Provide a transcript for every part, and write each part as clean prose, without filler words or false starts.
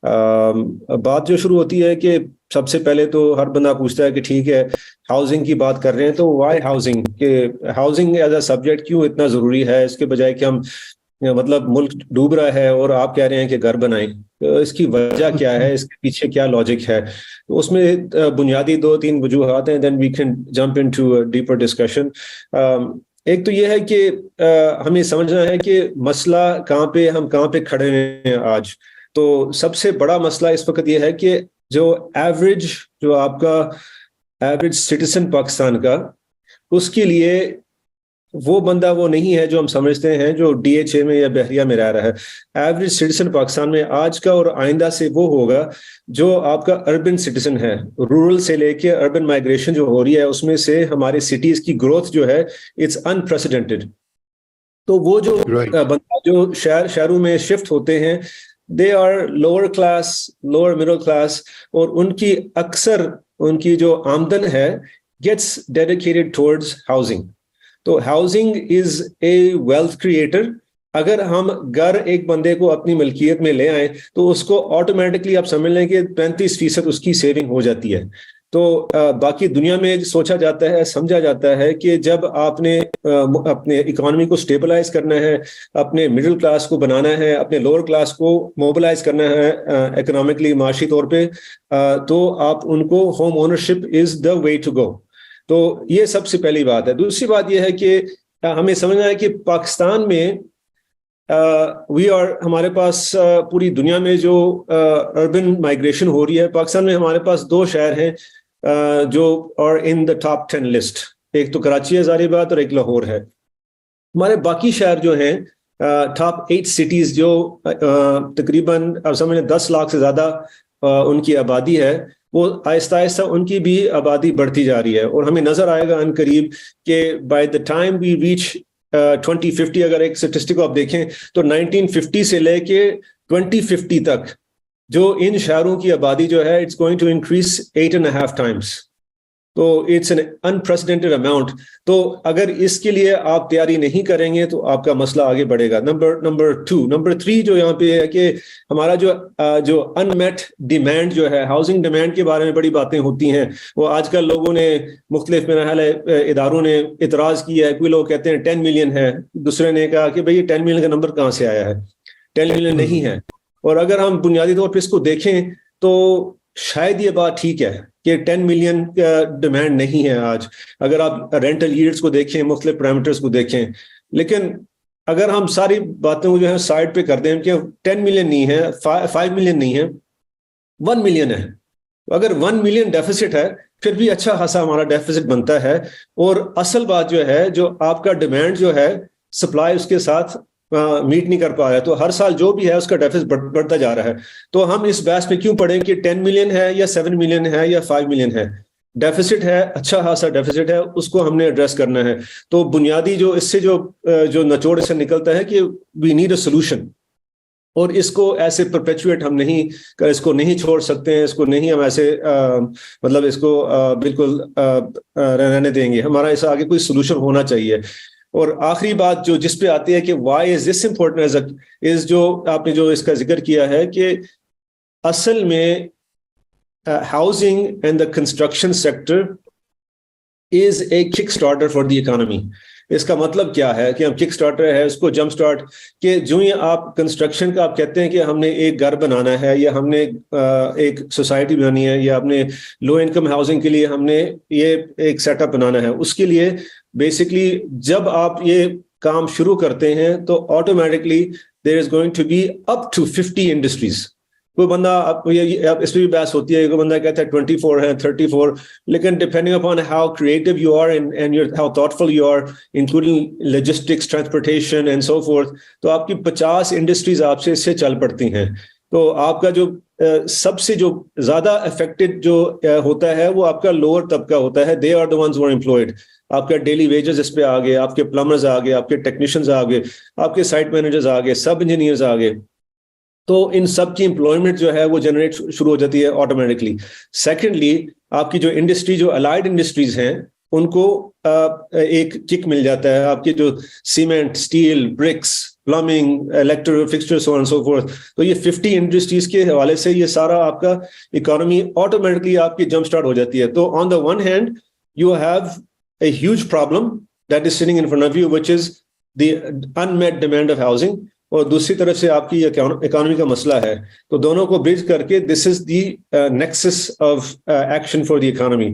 بات جو شروع ہوتی ہے کہ سب سے پہلے تو ہر بندہ پوچھتا ہے کہ ٹھیک ہے ہاؤسنگ کی بات کر رہے ہیں تو وائی ہاؤسنگ، کہ ہاؤسنگ ایز اے سبجیکٹ کیوں اتنا ضروری ہے، اس کے بجائے کہ ہم مطلب ملک ڈوب رہا ہے اور آپ کہہ رہے ہیں کہ گھر بنائیں، تو اس کی وجہ کیا ہے، اس کے پیچھے کیا لاجک ہے؟ تو اس میں بنیادی 2-3 وجوہات ہیں، then we can jump into deeper discussion. ایک تو یہ ہے کہ ہمیں سمجھنا ہے کہ مسئلہ ہم کہاں پہ کھڑے ہیں آج۔ تو سب سے بڑا مسئلہ اس وقت یہ ہے کہ جو آپ کا ایوریج سٹیزن پاکستان کا، اس کے لیے وہ بندہ وہ نہیں ہے جو ہم سمجھتے ہیں جو ڈی ایچ اے میں یا بحریہ میں رہ رہا ہے۔ ایوریج سٹیزن پاکستان میں آج کا اور آئندہ سے وہ ہوگا جو آپ کا اربن سٹیزن ہے۔ رورل سے لے کے اربن مائگریشن جو ہو رہی ہے، اس میں سے ہمارے سٹیز کی گروتھ جو ہے اٹس انپریسیڈنٹڈ۔ تو وہ جو بندہ جو شہروں میں شفٹ ہوتے ہیں، they are lower class, lower middle class, اور ان کی جو آمدن ہے گیٹس ڈیڈیکیٹڈ ٹورڈز ہاؤسنگ۔ تو housing is a wealth creator. اگر ہم گھر ایک بندے کو اپنی ملکیت میں لے آئیں تو اس کو آٹومیٹکلی آپ سمجھ لیں کہ 35% اس کی سیونگ ہو جاتی ہے۔ تو باقی دنیا میں سوچا جاتا ہے، سمجھا جاتا ہے کہ جب آپ نے اپنے اکانومی کو سٹیبلائز کرنا ہے، اپنے مڈل کلاس کو بنانا ہے، اپنے لوور کلاس کو موبلائز کرنا ہے اکنامکلی، معاشی طور پہ، تو آپ ان کو home ownership is the way to go. تو یہ سب سے پہلی بات ہے۔ دوسری بات یہ ہے کہ ہمیں سمجھنا ہے کہ پاکستان میں ہمارے پاس پوری دنیا میں جو اربن مائگریشن ہو رہی ہے، پاکستان میں ہمارے پاس 2 شہر ہیں جو اور ان دا ٹاپ 10 لسٹ، ایک تو کراچی ہے ہزاری آباد اور ایک لاہور ہے۔ ہمارے باقی شہر جو ہیں ٹاپ 8 سٹیز جو تقریباً اب سمجھیں 10 لاکھ سے زیادہ ان کی آبادی ہے، وہ آہستہ آہستہ ان کی بھی آبادی بڑھتی جا رہی ہے، اور ہمیں نظر آئے گا ان قریب کہ by the time we reach 2050، اگر ایک اسٹیٹسٹک کو آپ دیکھیں تو 1950 سے لے کے 2050 تک جو ان شہروں کی آبادی جو ہے it's going to increase 8.5 times۔ تو اٹس این انپریسیڈنٹڈ اماؤنٹ۔ تو اگر اس کے لیے آپ تیاری نہیں کریں گے تو آپ کا مسئلہ آگے بڑھے گا۔ نمبر 3 جو یہاں پہ ہے کہ ہمارا جو ان میٹ ڈیمانڈ جو ہے، ہاؤسنگ ڈیمانڈ کے بارے میں بڑی باتیں ہوتی ہیں، وہ آج کل لوگوں نے مختلف میرا خیال ہے اداروں نے اعتراض کیا ہے۔ کوئی لوگ کہتے ہیں 10 ملین ہے، دوسرے نے کہا کہ بھئی 10 ملین کا نمبر کہاں سے آیا ہے، 10 ملین نہیں ہے۔ اور اگر ہم بنیادی طور پہ اس کو دیکھیں تو شاید یہ بات ٹھیک ہے کہ 10 ملین کا ڈیمانڈ نہیں ہے آج، اگر آپ رینٹل ییلڈز کو دیکھیں، مختلف پیرامیٹرز کو دیکھیں۔ لیکن اگر ہم ساری باتوں کو جو ہے سائڈ پہ کر دیں کہ 10 ملین نہیں ہے، 5 ملین نہیں ہے، 1 ملین ہے، اگر 1 ملین ڈیفیسٹ ہے پھر بھی اچھا خاصا ہمارا ڈیفیسٹ بنتا ہے۔ اور اصل بات جو ہے، جو آپ کا ڈیمانڈ جو ہے سپلائی اس کے ساتھ میٹ نہیں کر پا رہا ہے، تو ہر سال جو بھی ہے اس کا ڈیفیسٹ بڑھتا جا رہا ہے۔ تو ہم اس بحث پہ کیوں پڑھیں کہ 10 ملین ہے یا 7 ملین ہے یا 5 ملین ہے، ڈیفیسٹ ہے، اچھا خاصا ڈیفیسٹ ہے، اس کو ہم نے ایڈریس کرنا ہے۔ تو بنیادی جو اس سے جو نچوڑ سے نکلتا ہے کہ وی نیڈ اے سولوشن، اور اس کو ایسے پرپیچویٹ ہم اس کو نہیں چھوڑ سکتے ہیں، اس کو نہیں ہم ایسے مطلب اس کو بالکل رہنے دیں گے، ہمارا اس آگے کوئی سولوشن ہونا چاہیے۔ اور آخری بات جس پہ آتی ہے کہ وائی از دس امپورٹنٹ، جو آپ نے جو اس کا ذکر کیا ہے کہ اصل میں housing and the construction sector is a kick starter for the economy. اس کا مطلب کیا ہے کہ ہم کک اسٹارٹر ہے، اس کو جمپ اسٹارٹ، کہ جو ہی آپ کنسٹرکشن کا آپ کہتے ہیں کہ ہم نے ایک گھر بنانا ہے یا ہم نے ایک سوسائٹی بنانی ہے یا اپنے لو انکم ہاؤسنگ کے لیے ہم نے یہ ایک سیٹ اپ بنانا ہے، اس کے لیے بیسکلی جب آپ یہ کام شروع کرتے ہیں تو automatically there is going to be up to 50 industries. کوئی بندہ اس پہ بھی بحث ہوتی ہے، کوئی بندہ کہتا ہے 24 ہے، 34، لیکن depending upon how creative you are and how thoughtful you are including logistics, transportation and so forth, تو آپ کی 50 انڈسٹریز آپ سے اس سے چل پڑتی ہیں۔ تو آپ کا جو سب سے جو زیادہ افیکٹڈ جو ہوتا ہے وہ آپ کا لوور طبقہ ہوتا ہے، they are the ones who are employed. آپ کا ڈیلی ویجز اس پہ آ گئے، آپ کے پلمبرز آ گئے، آپ کے ٹیکنیشینز آ گئے، آپ کے سائٹ مینیجرز آ گئے، سب انجینئرز آ گئے۔ تو ان سب کی امپلائمنٹ جو ہے وہ جنریٹ شروع ہو جاتی ہے آٹومیٹکلی۔ سیکنڈلی، آپ کی جو انڈسٹری، جو الائڈ انڈسٹریز ہیں، ان کو ایک کک مل جاتا ہے۔ آپ کے جو cement, steel, bricks, plumbing, electrical fixtures, so on and so forth. تو یہ 50 انڈسٹریز کے حوالے سے یہ سارا آپ کا اکانومی آٹومیٹکلی آپ کی جمپ اسٹارٹ ہو جاتی ہے. تو on the one hand you have a huge problem that is sitting in front of you which is the unmet demand of housing, اور دوسری طرف سے آپ کی اکانومی کا مسئلہ ہے. تو دونوں کو برج کر کے this is the nexus of action for the economy.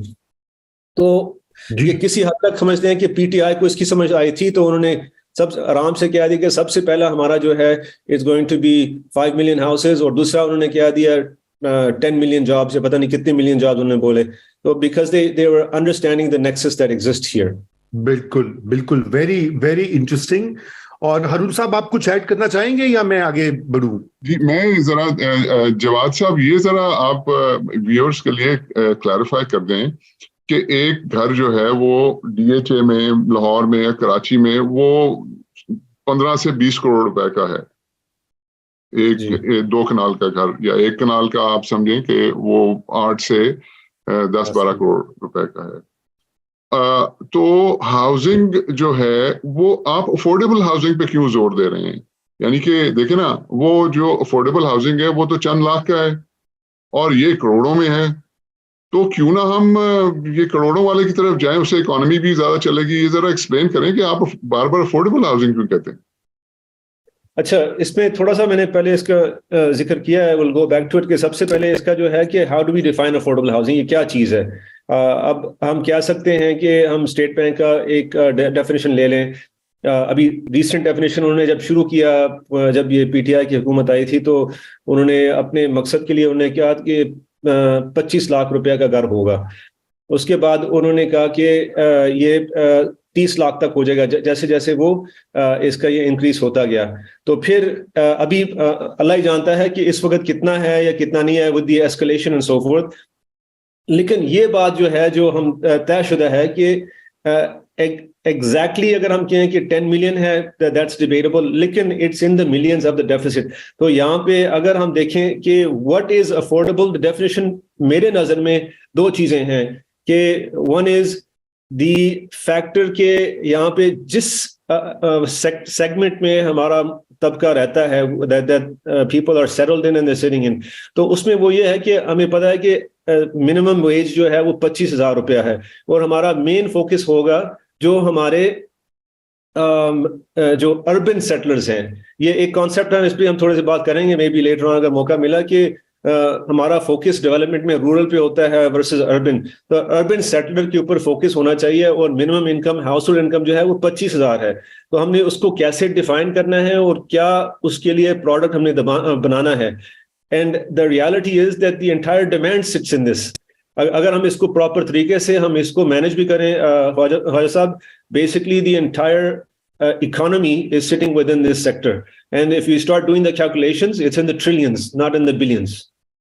تو یہ کسی حد تک سمجھتے ہیں کہ پی ٹی آئی کو اس کی سمجھ آئی تھی, تو انہوں نے سب آرام سے کہہ دیا کہ سب سے پہلا ہمارا جو ہے it's going to be 5 million houses, اور دوسرا انہوں نے کہہ دیا 10 ملین جابس, یا پتہ نہیں کتنے ملین جابس انہوں نے بولے. تو because they were understanding the nexus that exists here. بالکل بالکل, ویری ویری انٹرسٹنگ. اور ہارون صاحب آپ کچھ ایڈ کرنا چاہیں گے یا میں آگے بڑھوں؟ جی میں ذرا جواد صاحب یہ ذرا آپ ویورز کے لیے کلیریفائی کر دیں کہ ایک گھر جو ہے وہ ڈی ایچ اے میں, لاہور میں یا کراچی میں, وہ 15 سے 20 کروڑ روپے کا ہے. ایک 2 کنال کا گھر, یا 1 کنال کا آپ سمجھیں کہ وہ 8 سے 10-12 کروڑ روپے کا ہے. تو ہاؤسنگ جو ہے وہ آپ افورڈیبل ہاؤسنگ پہ کیوں زور دے رہے ہیں؟ یعنی کہ دیکھیں نا, وہ جو افورڈیبل ہاؤسنگ ہے وہ تو چند لاکھ کا ہے اور یہ کروڑوں میں ہے. تو کیوں نہ ہم یہ کروڑوں والے کی طرف جائیں, اس سے اکانومی بھی زیادہ چلے گی. یہ ذرا ایکسپلین کریں کہ آپ بار بار افورڈیبل ہاؤسنگ کیوں کہتے ہیں؟ اچھا, اس میں تھوڑا سا میں نے پہلے اس کا ذکر کیا ہے, we'll go back to it, کہ سب سے پہلے اس کا جو ہے کہ how do we define affordable housing, یہ کیا چیز ہے. اب ہم کہہ سکتے ہیں کہ ہم اسٹیٹ بینک کا ایک ڈیفینیشن لے لیں. ابھی ریسنٹ ڈیفینیشن انہوں نے جب شروع کیا, جب یہ پی ٹی آئی کی حکومت آئی تھی, تو انہوں نے اپنے مقصد کے لیے انہوں نے کہا کہ 25 لاکھ روپیہ کا گھر ہوگا. اس کے بعد انہوں نے کہا کہ یہ 30 لاکھ تک ہو جائے گا جیسے جیسے وہ اس کا یہ انکریز ہوتا گیا. تو پھر ابھی اللہ ہی جانتا ہے کہ اس وقت کتنا ہے یا کتنا نہیں ہے with the escalation and so fourth. لیکن یہ بات جو ہے جو ہم طے شدہ ہے کہ ایگزیکٹلی اگر ہم کہیں کہ 10 ملین ہے دیٹس ڈیبیٹیبل, لیکن it's in the millions of the deficit. تو یہاں پہ اگر ہم دیکھیں کہ واٹ از افورڈیبل, ڈیفینیشن میرے نظر میں 2 چیزیں ہیں کہ ون از دی فیکٹر کہ یہاں پہ جس سیگمنٹ میں ہمارا طبقہ رہتا ہے people are settled in and they sitting in, تو اس میں وہ یہ ہے کہ ہمیں پتہ ہے کہ منیمم ویج جو ہے وہ 25,000 روپیہ ہے, اور ہمارا مین فوکس ہوگا جو ہمارے جو اربن سیٹلرز ہیں. یہ ایک کانسیپٹ ہے, اس پہ ہم تھوڑے سے بات کریں گے مے بی لیٹر آن اگر موقع ملا, کہ ہمارا فوکس ڈیولپمنٹ میں رورل پہ ہوتا ہے ورسز اربن. تو اربن سیٹلر کے اوپر فوکس ہونا چاہیے, اور minimum income house hold income جو ہے وہ 25,000 ہے. تو ہم نے اس کو کیسے ڈیفائن کرنا ہے اور کیا اس کے لیے پروڈکٹ ہم نے بنانا ہے. And the reality is that the entire demand sits in this. اگر ہم اس کو پراپر طریقے سے ہم اس کو مینج بھی کریں, خواجہ صاحب, basically the entire economy is sitting within this sector, and if you start doing the calculations, it's in the trillions, not in the billions.